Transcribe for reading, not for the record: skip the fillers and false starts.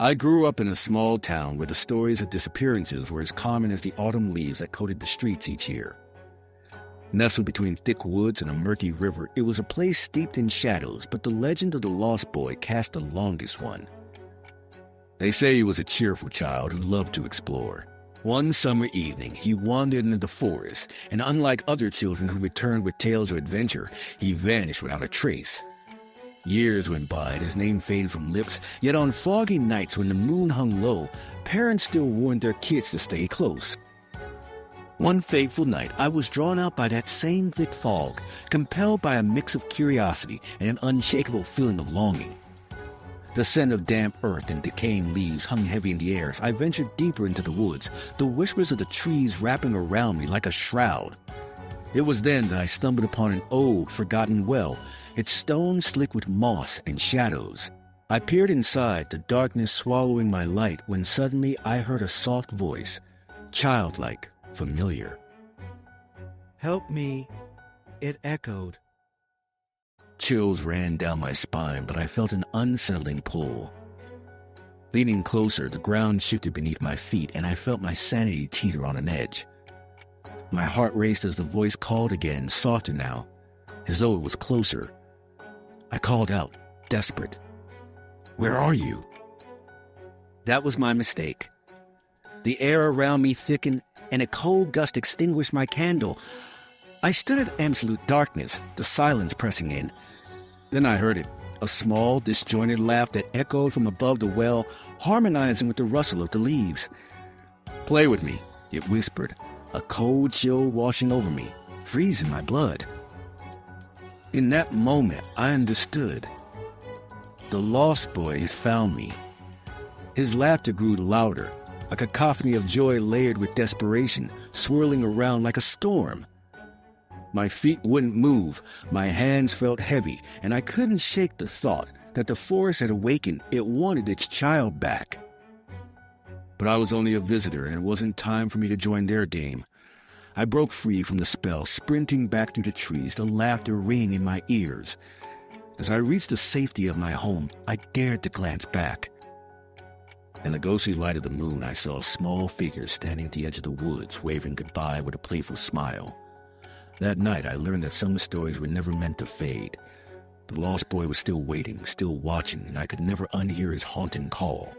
I grew up in a small town where the stories of disappearances were as common as the autumn leaves that coated the streets each year. Nestled between thick woods and a murky river, it was a place steeped in shadows, but the legend of the lost boy cast the longest one. They say he was a cheerful child who loved to explore. One summer evening, he wandered into the forest, and unlike other children who returned with tales of adventure, he vanished without a trace. Years went by and his name faded from lips, yet on foggy nights when the moon hung low, parents still warned their kids to stay close. One fateful night, I was drawn out by that same thick fog, compelled by a mix of curiosity and an unshakable feeling of longing. The scent of damp earth and decaying leaves hung heavy in the air as I ventured deeper into the woods, the whispers of the trees wrapping around me like a shroud. It was then that I stumbled upon an old, forgotten well, its stones slick with moss and shadows. I peered inside, the darkness swallowing my light, when suddenly I heard a soft voice, childlike, familiar. "Help me," it echoed. Chills ran down my spine, but I felt an unsettling pull. Leaning closer, the ground shifted beneath my feet, and I felt my sanity teeter on an edge. My heart raced as the voice called again, softer now, as though it was closer. I called out, desperate. "Where are you?" That was my mistake. The air around me thickened, and a cold gust extinguished my candle. I stood in absolute darkness, the silence pressing in. Then I heard it, a small, disjointed laugh that echoed from above the well, harmonizing with the rustle of the leaves. "Play with me," it whispered, a cold chill washing over me, freezing my blood. In that moment, I understood. The lost boy had found me. His laughter grew louder, a cacophony of joy layered with desperation, swirling around like a storm. My feet wouldn't move, my hands felt heavy, and I couldn't shake the thought that the forest had awakened. It wanted its child back. But I was only a visitor, and it wasn't time for me to join their game. I broke free from the spell, sprinting back through the trees, the laughter ringing in my ears. As I reached the safety of my home, I dared to glance back. In the ghostly light of the moon, I saw a small figure standing at the edge of the woods, waving goodbye with a playful smile. That night, I learned that some stories were never meant to fade. The lost boy was still waiting, still watching, and I could never unhear his haunting call.